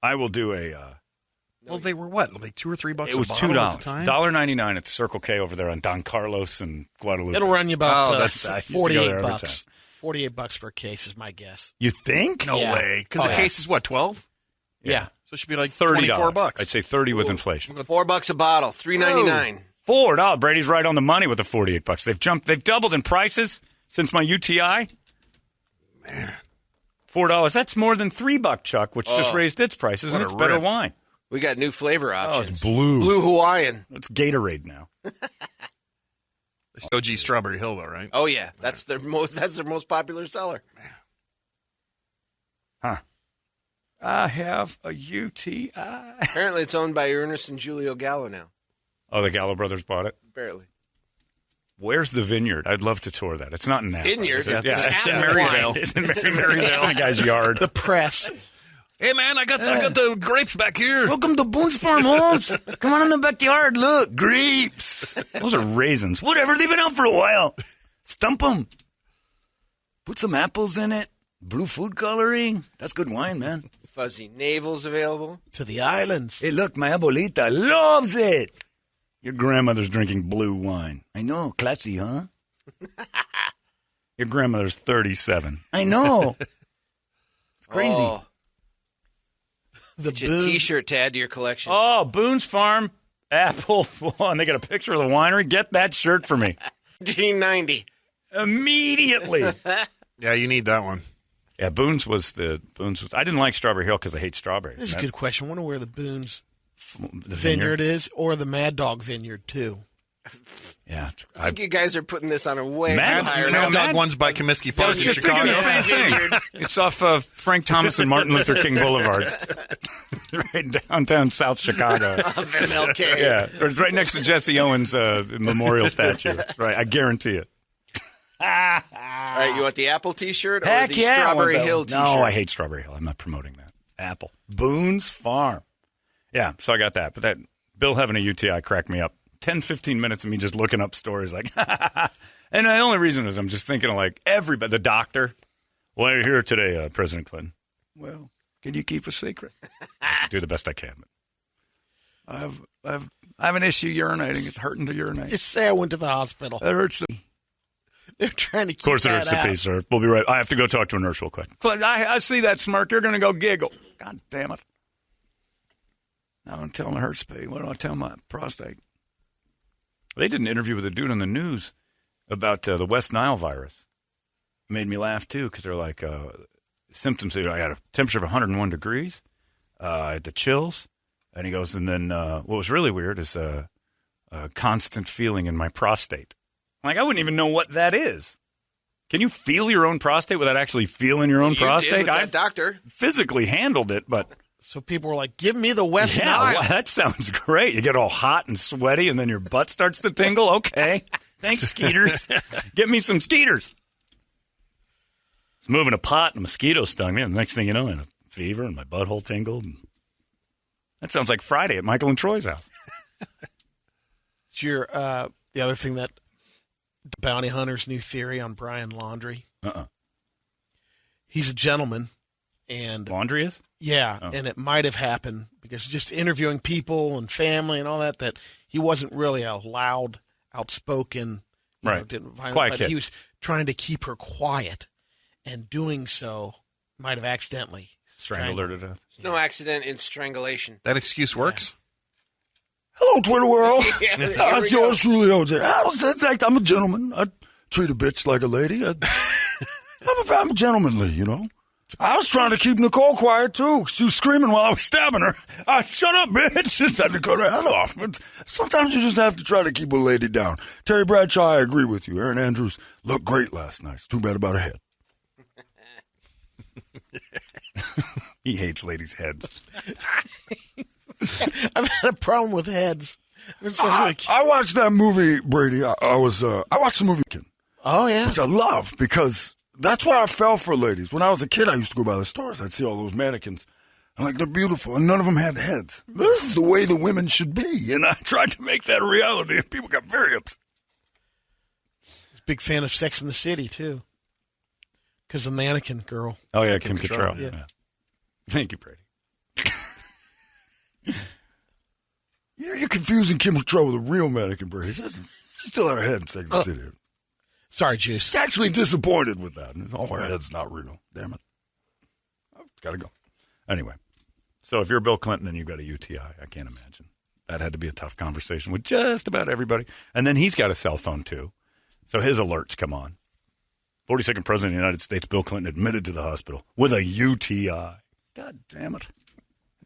Speaker 1: I will do a.
Speaker 9: Well, they were what? Like $2 or $3
Speaker 1: It was
Speaker 9: a bottle at the time?
Speaker 1: $1.99 at the Circle K over there on Don Carlos and Guadalupe.
Speaker 5: It'll run you about
Speaker 1: $48.
Speaker 5: $48 for a case is my guess.
Speaker 1: You think?
Speaker 9: No way. Because the case is what, 12?
Speaker 5: Yeah.
Speaker 9: So it should be like
Speaker 1: $30.
Speaker 9: $24.
Speaker 1: I'd say 30 with inflation.
Speaker 8: $4 a bottle, $3.99.
Speaker 1: $4. Brady's right on the money with the $48. They've doubled in prices since my UTI.
Speaker 9: Man.
Speaker 1: $4. That's more than $3, Chuck, which just raised its prices, and it's better wine.
Speaker 8: We got new flavor options.
Speaker 1: Oh, it's blue.
Speaker 8: Blue Hawaiian.
Speaker 1: It's Gatorade now.
Speaker 9: It's OG Strawberry Hill, though, right?
Speaker 8: Oh, yeah. That's their most popular seller.
Speaker 1: Huh. I have a UTI.
Speaker 8: Apparently, it's owned by Ernest and Julio Gallo now.
Speaker 1: Oh, the Gallo brothers bought it?
Speaker 8: Apparently.
Speaker 1: Where's the vineyard? I'd love to tour that. It's not in Napa.
Speaker 8: Vineyard?
Speaker 1: Yeah,
Speaker 8: it's
Speaker 1: in
Speaker 8: Maryville.
Speaker 1: It's in Maryville. It's in the guy's yard.
Speaker 5: The press.
Speaker 9: Hey, man, I got the grapes back here.
Speaker 1: Welcome to Boone's Farm, Holmes. Come on in the backyard. Look, grapes. Those are raisins. Whatever. They've been out for a while. Stump them. Put some apples in it. Blue food coloring. That's good wine, man.
Speaker 8: Fuzzy Navel's available.
Speaker 5: To the islands.
Speaker 1: Hey, look, my abuelita loves it. Your grandmother's drinking blue wine. I know. Classy, huh? Your grandmother's 37. I know. It's crazy.
Speaker 8: Oh. Get you a T-shirt to add to your collection.
Speaker 1: Oh, Boone's Farm Apple one. They got a picture of the winery. Get that shirt for me.
Speaker 8: $19.90.
Speaker 1: Immediately.
Speaker 9: Yeah, you need that one.
Speaker 1: Yeah, Boone's was. I didn't like Strawberry Hill because I hate strawberries.
Speaker 5: This is a good question. I wonder where the Boone's
Speaker 1: the
Speaker 5: vineyard is, or the Mad Dog Vineyard, too.
Speaker 1: Yeah.
Speaker 8: I think you guys are putting this on a way
Speaker 1: Mad-
Speaker 8: higher
Speaker 9: Mad
Speaker 8: level.
Speaker 9: Dog one's by Comiskey
Speaker 1: I
Speaker 9: Park
Speaker 1: was
Speaker 9: in
Speaker 1: just
Speaker 9: Chicago.
Speaker 1: thinking the same thing. It's off of Frank Thomas and Martin Luther King Boulevards. Right downtown South Chicago.
Speaker 8: Of MLK.
Speaker 1: Yeah. It's right next to Jesse Owens' memorial statue. Right. I guarantee it.
Speaker 8: All right, you want the Apple T-shirt or
Speaker 1: Heck
Speaker 8: the
Speaker 1: yeah, I want
Speaker 8: Strawberry
Speaker 1: that
Speaker 8: Hill
Speaker 1: one.
Speaker 8: T-shirt?
Speaker 1: No, I hate Strawberry Hill. I'm not promoting that. Apple. Boone's Farm. Yeah, so I got that. But that Bill having a UTI cracked me up. 10, 15 minutes of me just looking up stories like, and the only reason is I'm just thinking of like everybody, the doctor. Why are you here today, President Clinton? Well, can you keep a secret? I do the best I can. But I have an issue urinating. It's hurting to urinate.
Speaker 5: Just say I went to the hospital.
Speaker 1: It hurts.
Speaker 5: They're trying to keep
Speaker 1: Of course, it
Speaker 5: that
Speaker 1: hurts to
Speaker 5: out.
Speaker 1: pee, sir. We'll be right. I have to go talk to a nurse real quick. I see that smirk. You're going to go giggle. God damn it. Now I'm telling it hurts to pee. What do I tell my prostate? They did an interview with a dude on the news about the West Nile virus. Made me laugh, too, because they're like symptoms. I had a temperature of 101 degrees. I had the chills. And he goes, and then what was really weird is a constant feeling in my prostate. I'm like, I wouldn't even know what that is. Can you feel your own prostate without actually feeling your own prostate?
Speaker 8: Did with that doctor.
Speaker 1: Physically handled it, but...
Speaker 5: So people were like, give me the West
Speaker 1: Yeah,
Speaker 5: Nile.
Speaker 1: well, that sounds great. You get all hot and sweaty, and then your butt starts to tingle. Okay. Thanks, skeeters. Get me some skeeters. I was moving a pot, and a mosquito stung me. And the next thing you know, I had a fever, and my butthole tingled. And that sounds like Friday at Michael and Troy's house.
Speaker 5: It's your, the other thing that the bounty hunter's new theory on Brian Laundrie. He's a gentleman. And
Speaker 1: Laundrie is?
Speaker 5: Yeah, and it might have happened because just interviewing people and family and all that he wasn't really a loud, outspoken,
Speaker 1: right?
Speaker 5: Quiet kid. He was trying to keep her quiet, and doing so might have accidentally
Speaker 1: strangled her to death.
Speaker 8: There's no accident in strangulation.
Speaker 9: That excuse works?
Speaker 6: Hello, Twitter world.
Speaker 8: Yeah,
Speaker 6: That's yours truly, OJ. I'm a gentleman. I treat a bitch like a lady. I'm gentlemanly, you know. I was trying to keep Nicole quiet, too. She was screaming while I was stabbing her. Shut up, bitch. Just had to cut her head off. But sometimes you just have to try to keep a lady down. Terry Bradshaw, I agree with you. Erin Andrews looked great last night. It's too bad about her head.
Speaker 1: He hates ladies' heads.
Speaker 5: I've had a problem with heads.
Speaker 6: I watched that movie, Brady. I watched the movie,
Speaker 5: Oh, yeah.
Speaker 6: which I love because that's why I fell for ladies. When I was a kid, I used to go by the stores. I'd see all those mannequins. I'm like, they're beautiful, and none of them had heads. This is the way the women should be, and I tried to make that a reality, and people got very upset.
Speaker 5: Big fan of Sex and the City, too. Because the mannequin girl.
Speaker 1: Oh, yeah, Kim Cattrall.
Speaker 5: Yeah.
Speaker 1: Thank you, Brady.
Speaker 6: You're confusing Kim Cattrall with a real mannequin, Brady. She still had her head in Sex and the City.
Speaker 5: Sorry, Juice.
Speaker 6: She's actually disappointed with that. All her head's not real. Damn it. I've got to go.
Speaker 1: Anyway, so if you're Bill Clinton and you've got a UTI, I can't imagine. That had to be a tough conversation with just about everybody. And then he's got a cell phone, too. So his alerts come on. 42nd President of the United States, Bill Clinton, admitted to the hospital with a UTI. God damn it.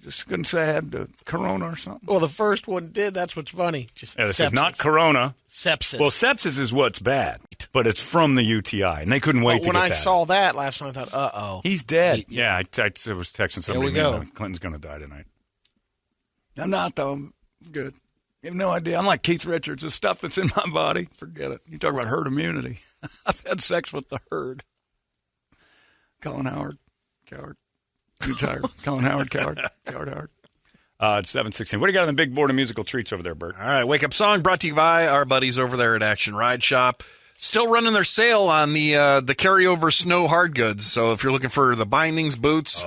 Speaker 1: Just couldn't say I had corona or something.
Speaker 5: Well, the first one did. That's what's funny. Just
Speaker 1: they said not corona.
Speaker 5: Sepsis.
Speaker 1: Well, sepsis is what's bad, but it's from the UTI, and they couldn't wait to get that.
Speaker 5: When I saw that last night, I thought, uh-oh.
Speaker 1: He's dead. I was texting somebody.
Speaker 5: There we go.
Speaker 1: Clinton's going to die tonight. I'm not, though. I'm good. You have no idea. I'm like Keith Richards. The stuff that's in my body, forget it. You talk about herd immunity. I've had sex with the herd. Colin Howard, coward. You tired? Colin Howard, coward. Coward Howard. It's 7:16. What do you got on the big board of musical treats over there, Bert?
Speaker 9: All right, Wake Up Song brought to you by our buddies over there at Action Ride Shop. Still running their sale on the carryover snow hard goods. So if you're looking for the bindings, boots,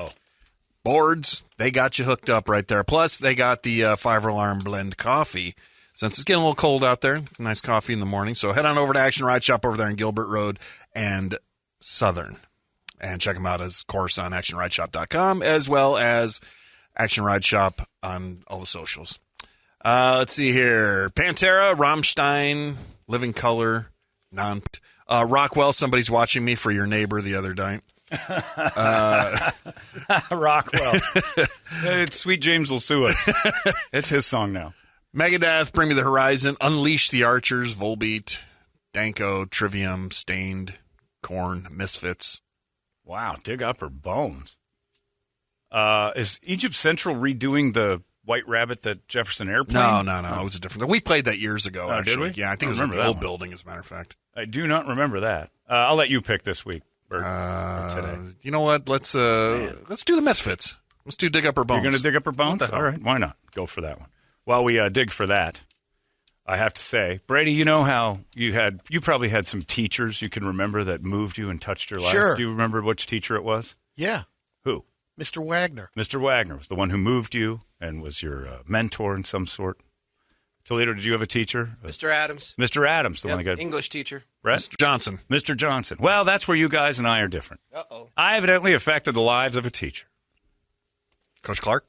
Speaker 9: boards, they got you hooked up right there. Plus, they got the 5 Alarm Blend coffee. Since it's getting a little cold out there, nice coffee in the morning. So head on over to Action Ride Shop over there in Gilbert Road and Southern. And check them out, of course, on actionrideshop.com, as well as Action Ride Shop on all the socials. Let's see here. Pantera, Rammstein, Living Color, Rockwell, Somebody's Watching Me for Your Neighbor the other night.
Speaker 1: Rockwell. Sweet James will sue us. It's his song now.
Speaker 9: Megadeth, Bring Me the Horizon, Unleash the Archers, Volbeat, Danko, Trivium, Stained, Korn, Misfits.
Speaker 1: Wow, dig up her bones. Is Egypt Central redoing the White Rabbit that Jefferson Airplane?
Speaker 9: No. It was a different. We played that years ago, actually.
Speaker 1: Did we?
Speaker 9: Yeah, I think it was in the old building, as a matter of fact.
Speaker 1: I do not remember that. I'll let you pick this week, Bert, today.
Speaker 9: You know what? Let's do the Misfits. Let's do Dig Up Her Bones.
Speaker 1: You're going to dig up her bones? All right, why not? Go for that one. While we dig for that, I have to say, Brady, you know how you probably had some teachers you can remember that moved you and touched your life?
Speaker 5: Sure.
Speaker 1: Do you remember which teacher it was?
Speaker 5: Yeah.
Speaker 1: Who?
Speaker 5: Mr. Wagner.
Speaker 1: Mr. Wagner was the one who moved you and was your mentor in some sort. Toledo, did you have a teacher?
Speaker 8: Mr. Adams.
Speaker 1: Mr. Adams, the one that got
Speaker 8: English teacher.
Speaker 1: Brett?
Speaker 9: Mr. Johnson.
Speaker 1: Mr. Johnson. Well, that's where you guys and I are different.
Speaker 8: Uh-oh.
Speaker 1: I evidently affected the lives of a teacher.
Speaker 9: Coach Clark?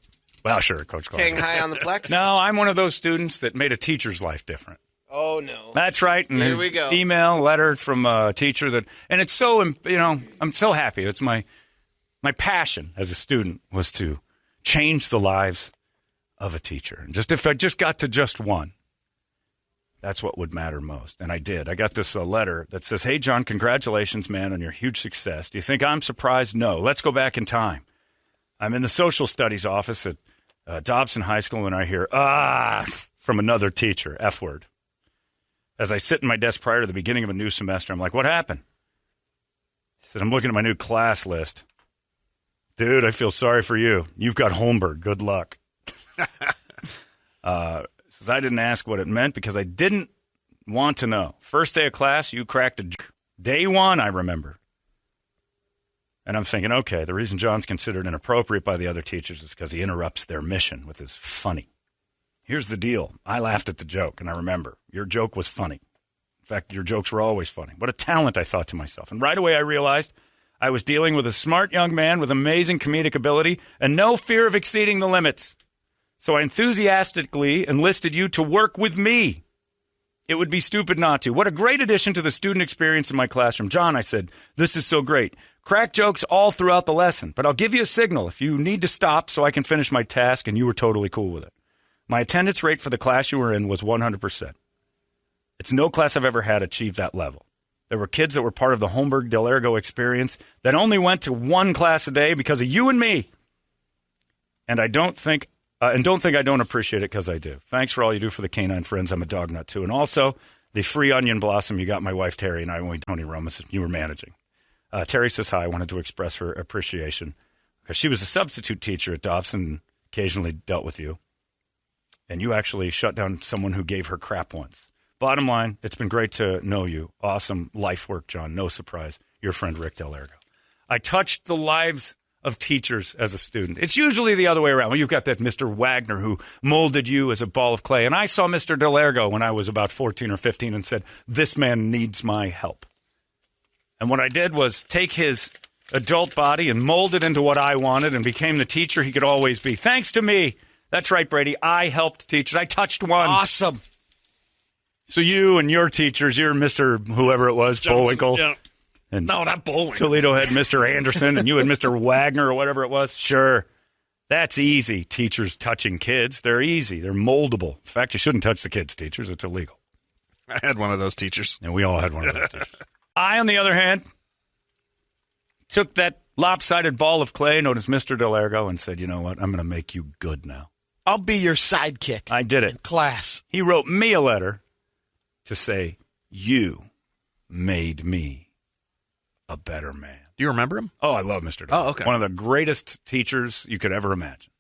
Speaker 1: Well, sure, Coach Clark.
Speaker 8: Staying high on the plex?
Speaker 1: No, I'm one of those students that made a teacher's life different.
Speaker 8: Oh, no.
Speaker 1: That's right. And
Speaker 8: Here we go.
Speaker 1: Email, letter from a teacher and it's so, I'm so happy. It's my passion as a student was to change the lives of a teacher. And if I just got to just one, that's what would matter most. And I did. I got this letter that says, "Hey, John, congratulations, man, on your huge success. Do you think I'm surprised? No. Let's go back in time. I'm in the social studies office at Dobson High School when I hear, from another teacher, F word. As I sit in my desk prior to the beginning of a new semester, I'm like, what happened? He said, I'm looking at my new class list. Dude, I feel sorry for you. You've got Holmberg. Good luck. Says I didn't ask what it meant because I didn't want to know. First day of class, you cracked a joke. Day one, I remember. And I'm thinking, okay, the reason John's considered inappropriate by the other teachers is because he interrupts their mission with his funny. Here's the deal. I laughed at the joke, and I remember. Your joke was funny. In fact, your jokes were always funny. What a talent, I thought to myself. And right away I realized I was dealing with a smart young man with amazing comedic ability and no fear of exceeding the limits. So I enthusiastically enlisted you to work with me. It would be stupid not to. What a great addition to the student experience in my classroom. John, I said, this is so great. Crack jokes all throughout the lesson, but I'll give you a signal if you need to stop so I can finish my task, and you were totally cool with it. My attendance rate for the class you were in was 100%. It's no class I've ever had achieve that level. There were kids that were part of the Holmberg Delergo experience that only went to one class a day because of you and me. And don't think I don't appreciate it because I do. Thanks for all you do for the canine friends. I'm a dog nut too. And also the free onion blossom you got my wife Terry and I when Tony Romas you were managing. Terry says hi. I wanted to express her appreciation because she was a substitute teacher at Dobson and occasionally dealt with you. And you actually shut down someone who gave her crap once. Bottom line, it's been great to know you. Awesome life work, John. No surprise. Your friend Rick Delergo. I touched the lives of teachers as a student. It's usually the other way around. Well, you've got that Mr. Wagner who molded you as a ball of clay. And I saw Mr. Delergo when I was about 14 or 15 and said, this man needs my help. And what I did was take his adult body and mold it into what I wanted and became the teacher he could always be. Thanks to me. That's right, Brady. I helped teachers. I touched one.
Speaker 5: Awesome.
Speaker 1: So you and your teachers, your Mr. whoever it was, Bullwinkle, And
Speaker 9: No, not bowling.
Speaker 1: Toledo had Mr. Anderson, and you had Mr. Wagner or whatever it was. Sure, that's easy. Teachers touching kids, they're easy. They're moldable. In fact, you shouldn't touch the kids, teachers. It's illegal.
Speaker 9: I had one of those teachers.
Speaker 1: And we all had one of those teachers. I, on the other hand, took that lopsided ball of clay known as Mr. Delergo and said, you know what? I'm going to make you good now.
Speaker 5: I'll be your sidekick.
Speaker 1: I did it.
Speaker 5: In class.
Speaker 1: He wrote me a letter to say, you made me a better man.
Speaker 9: Do you remember him?
Speaker 1: Oh, I love Mr. Delergo.
Speaker 9: Oh, okay.
Speaker 1: One of the greatest teachers you could ever imagine.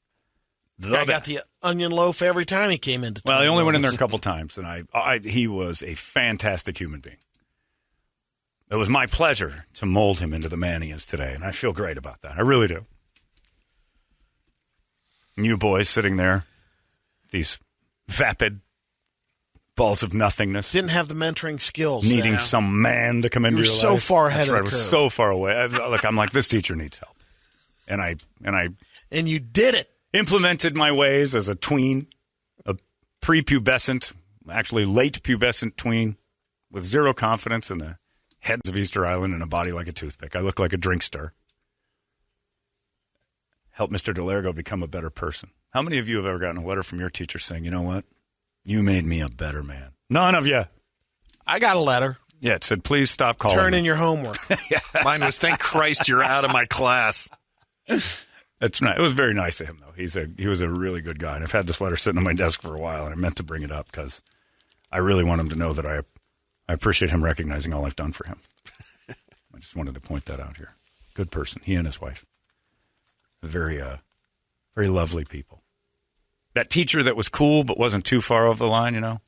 Speaker 5: I got the onion loaf every time he came into town.
Speaker 1: Well, he only went in there a couple times, and he was a fantastic human being. It was my pleasure to mold him into the man he is today, and I feel great about that. I really do. And you boys sitting there, these vapid balls of nothingness.
Speaker 5: Didn't have the mentoring skills.
Speaker 1: Needing some man to come into your life.
Speaker 5: so far ahead of the
Speaker 1: I was
Speaker 5: curve.
Speaker 1: so far away. I'm like, this teacher needs help. And
Speaker 5: you did it.
Speaker 1: Implemented my ways as a tween, a prepubescent, actually late pubescent tween with zero confidence in the heads of Easter Island and a body like a toothpick. I look like a drinkster. Help Mr. Delergo become a better person. How many of you have ever gotten a letter from your teacher saying, you know what? You made me a better man. None of you.
Speaker 5: I got a letter.
Speaker 1: Yeah, it said, please stop calling
Speaker 5: Turn
Speaker 1: me.
Speaker 5: in your homework.
Speaker 9: Mine was, thank Christ you're out of my class.
Speaker 1: That's nice. It was very nice of him, though. He was a really good guy. And I've had this letter sitting on my desk for a while, and I meant to bring it up because I really want him to know that I appreciate him recognizing all I've done for him. I just wanted to point that out here. Good person. He and his wife. Very, very lovely people. That teacher that was cool but wasn't too far over the line, you know?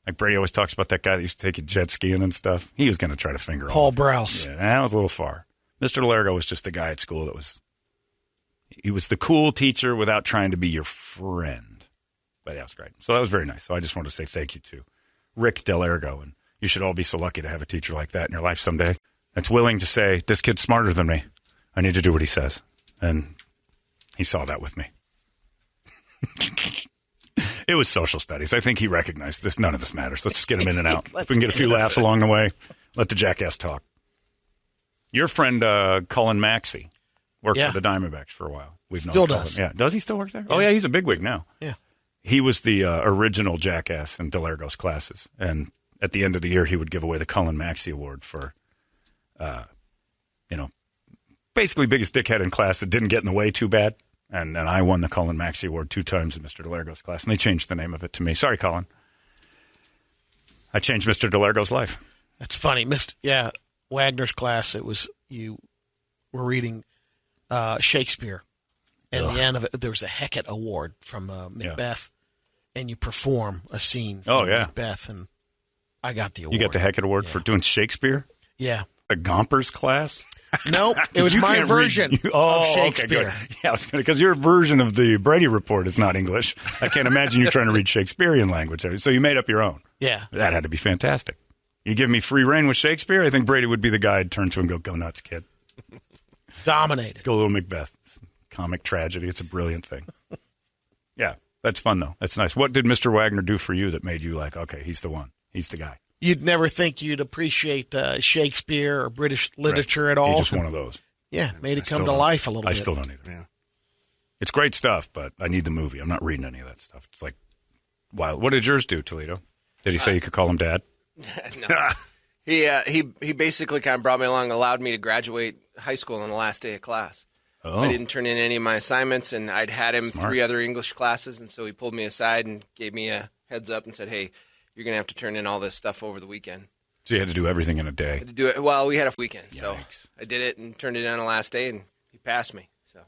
Speaker 1: Like Brady always talks about that guy that used to take you jet skiing and stuff. He was going to try to finger
Speaker 5: Paul
Speaker 1: off.
Speaker 5: Browse.
Speaker 1: Yeah, that was a little far. Mr. Delergo was just the guy at school that was... He was the cool teacher without trying to be your friend. But that was great. So that was very nice. So I just want to say thank you to Rick Delergo. And you should all be so lucky to have a teacher like that in your life someday that's willing to say, this kid's smarter than me. I need to do what he says. And he saw that with me. It was social studies. I think he recognized this. None of this matters. Let's just get him in and out. If we can get a few laughs along the way, let the jackass talk. Your friend Cullen Maxey worked for the Diamondbacks for a while. We've known
Speaker 5: Still
Speaker 1: Cullen.
Speaker 5: does.
Speaker 1: Yeah. Does he still work there? Yeah. Oh, yeah. He's a bigwig now.
Speaker 5: Yeah.
Speaker 1: He was the original jackass in Delergo's classes. And at the end of the year, he would give away the Cullen Maxey Award for, basically biggest dickhead in class that didn't get in the way too bad. And I won the Cullen Maxey Award 2 times in Mr. Delergo's class. And they changed the name of it to me. Sorry, Cullen. I changed Mr. Delergo's life.
Speaker 5: That's funny. Wagner's class, it was you were reading Shakespeare. And at the end of it, there was a Hecate Award from Macbeth. Yeah. And you perform a scene from Macbeth. And I got the award.
Speaker 1: You got the Hecate Award for doing Shakespeare?
Speaker 5: Yeah.
Speaker 1: A Gompers class?
Speaker 5: Nope, it was my version of Shakespeare.
Speaker 1: Okay, yeah, because your version of the Brady Report is not English. I can't imagine you trying to read Shakespearean language. So you made up your own.
Speaker 5: Yeah.
Speaker 1: That had to be fantastic. You give me free reign with Shakespeare, I think Brady would be the guy I'd turn to and go nuts, kid.
Speaker 5: Dominate.
Speaker 1: Let's go a little Macbeth. It's comic tragedy. It's a brilliant thing. Yeah, that's fun, though. That's nice. What did Mr. Wagner do for you that made you like, okay, he's the one. He's the guy.
Speaker 5: You'd never think you'd appreciate Shakespeare or British literature at all.
Speaker 1: He's just one of those.
Speaker 5: Yeah, made it come to life a little bit.
Speaker 1: I still don't either. Yeah. It's great stuff, but I need the movie. I'm not reading any of that stuff. It's like, wow. What did yours do, Toledo? Did he say you could call him Dad?
Speaker 8: No. He basically kind of brought me along, allowed me to graduate high school on the last day of class.
Speaker 1: Oh.
Speaker 8: I didn't turn in any of my assignments, and I'd had him
Speaker 1: Smart.
Speaker 8: 3 other English classes, and so he pulled me aside and gave me a heads up and said, hey, you're going to have to turn in all this stuff over the weekend.
Speaker 1: So you had to do everything in a day.
Speaker 8: I had to do it. Well, we had a weekend,
Speaker 1: Yikes.
Speaker 8: so I did it and turned it in on the last day, and he passed me. So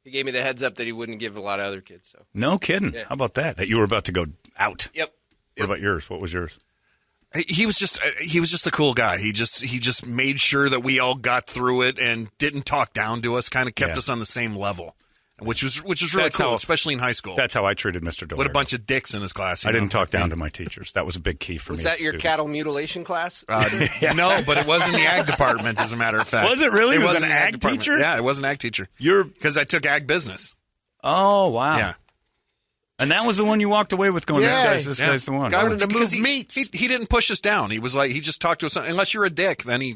Speaker 8: he gave me the heads up that he wouldn't give a lot of other kids. So
Speaker 1: No kidding.
Speaker 8: Yeah.
Speaker 1: How about that? That you were about to go out.
Speaker 8: Yep.
Speaker 1: What about yours? What was yours?
Speaker 9: He was just a cool guy. He just made sure that we all got through it and didn't talk down to us. Kind of kept us on the same level, which was really
Speaker 1: That's
Speaker 9: cool,
Speaker 1: how-
Speaker 9: especially in high school.
Speaker 1: That's how I treated Mr. Delergo.
Speaker 9: What a bunch of dicks in his class.
Speaker 1: I didn't talk down to my teachers. That was a big key for
Speaker 8: Was
Speaker 1: me.
Speaker 8: that
Speaker 1: as a
Speaker 8: your
Speaker 1: student.
Speaker 8: cattle mutilation class?
Speaker 9: No, but it was in the ag department, as a matter of fact.
Speaker 1: Was it really? It was
Speaker 9: in
Speaker 1: an
Speaker 9: the
Speaker 1: ag
Speaker 9: department.
Speaker 1: teacher?
Speaker 9: Yeah, it was an ag teacher.
Speaker 1: You're
Speaker 9: Because I took ag business.
Speaker 1: Oh wow.
Speaker 9: Yeah.
Speaker 1: And that was the one you walked away with going, this guy's the one.
Speaker 9: Guy
Speaker 5: wanted to move meat.
Speaker 9: He didn't push us down. He was like, he just talked to us. Unless you're a dick, then he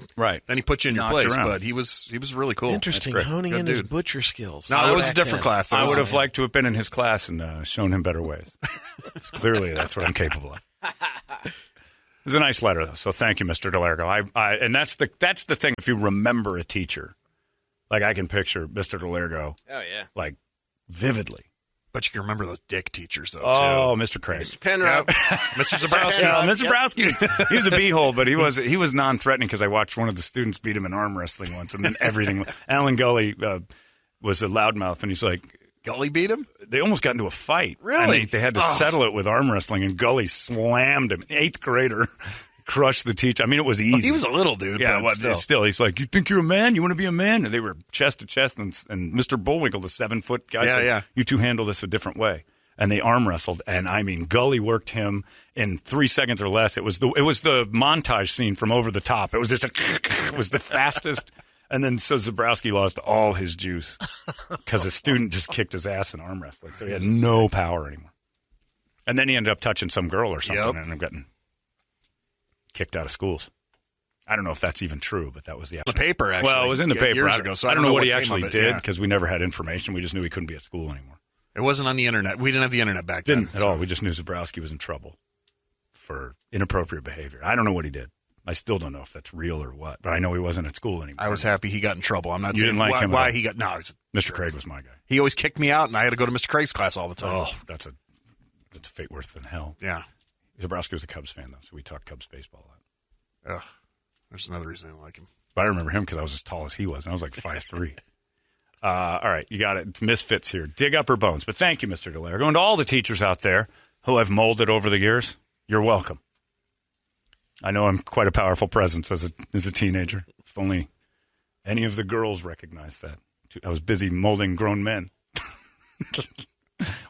Speaker 9: put you in your
Speaker 1: Knocked
Speaker 9: place.
Speaker 1: you around.
Speaker 9: But he was really cool.
Speaker 5: Interesting, honing in his butcher skills.
Speaker 9: No, it was a different class.
Speaker 1: I would have liked to have been in his class and shown him better ways. Clearly, that's what I'm capable of. It's a nice letter, though. So thank you, Mr. Delergo. And that's the thing. If you remember a teacher, like I can picture Mr. Delergo.
Speaker 8: Oh yeah,
Speaker 1: like vividly.
Speaker 9: But you can remember those dick teachers, though,
Speaker 1: Oh,
Speaker 9: too.
Speaker 1: Mr. Craig.
Speaker 8: Mr. Penrose.
Speaker 9: Mr. Zabrowski.
Speaker 1: Mr. Zabrowski. He was a beehole, but he was non-threatening because I watched one of the students beat him in arm wrestling once, and then everything. Alan Gully was a loudmouth, and he's like,
Speaker 9: Gully beat him?
Speaker 1: They almost got into a fight.
Speaker 9: Really?
Speaker 1: And they had to settle it with arm wrestling, and Gully slammed him. 8th grader crushed the teacher. I mean, it was easy.
Speaker 9: He was a little dude,
Speaker 1: yeah,
Speaker 9: but
Speaker 1: still. He's like, you think you're a man? You want to be a man? And they were chest to chest, and Mr. Bullwinkle, the 7-foot guy, said, you two handle this a different way. And they arm wrestled, and I mean, Gully worked him in 3 seconds or less. It was the montage scene from Over the Top. It was just it was the fastest. And then so Zabrowski lost all his juice because a student just kicked his ass in arm wrestling, so he had no power anymore. And then he ended up touching some girl or something, and ended up getting kicked out of schools. I don't know if that's even true, but that was the
Speaker 9: paper. Actually,
Speaker 1: well, it was in the paper
Speaker 9: years ago. So
Speaker 1: I don't know what he actually did because we never had information. We just knew he couldn't be at school anymore.
Speaker 9: It wasn't on the internet. We didn't have the internet back then.
Speaker 1: Didn't at all. We just knew Zabrowski was in trouble for inappropriate behavior. I don't know what he did. I still don't know if that's real or what, but I know he wasn't at school anymore.
Speaker 9: I was happy he got in trouble. I'm not
Speaker 1: you
Speaker 9: saying
Speaker 1: didn't like him
Speaker 9: why he got. No,
Speaker 1: Mr. Craig was my guy.
Speaker 9: He always kicked me out, and I had to go to Mr. Craig's class all the time.
Speaker 1: Oh, that's a fate worse than hell.
Speaker 9: Yeah.
Speaker 1: Zabrowski was a Cubs fan, though, so we talked Cubs baseball a lot.
Speaker 9: Ugh. There's another reason I don't like him.
Speaker 1: But I remember him because I was as tall as he was, and I was like 5'3". All right, you got it. It's misfits here. Dig up her bones. But thank you, Mr. Delergo. And to all the teachers out there who I've molded over the years, you're welcome. I know I'm quite a powerful presence as a teenager. If only any of the girls recognized that. I was busy molding grown men,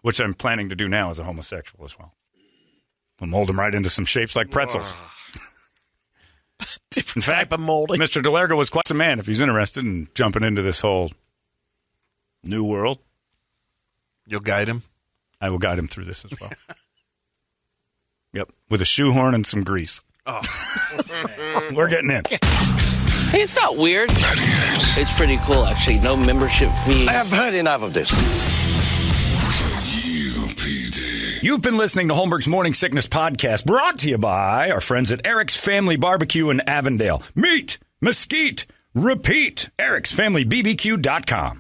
Speaker 1: which I'm planning to do now as a homosexual as well. We'll mold them right into some shapes like pretzels.
Speaker 5: Different type of molding.
Speaker 1: Mr. Delergo was quite a man if he's interested in jumping into this whole new world.
Speaker 9: You'll guide him?
Speaker 1: I will guide him through this as well. Yep, with a shoehorn and some grease.
Speaker 9: Oh.
Speaker 1: We're getting in.
Speaker 10: Hey, it's not weird. It's pretty cool, actually. No membership fee.
Speaker 11: I have heard enough of this.
Speaker 1: You've been listening to Holmberg's Morning Sickness Podcast, brought to you by our friends at Eric's Family Barbecue in Avondale. Meet, mesquite, repeat. Eric'sFamilyBBQ.com.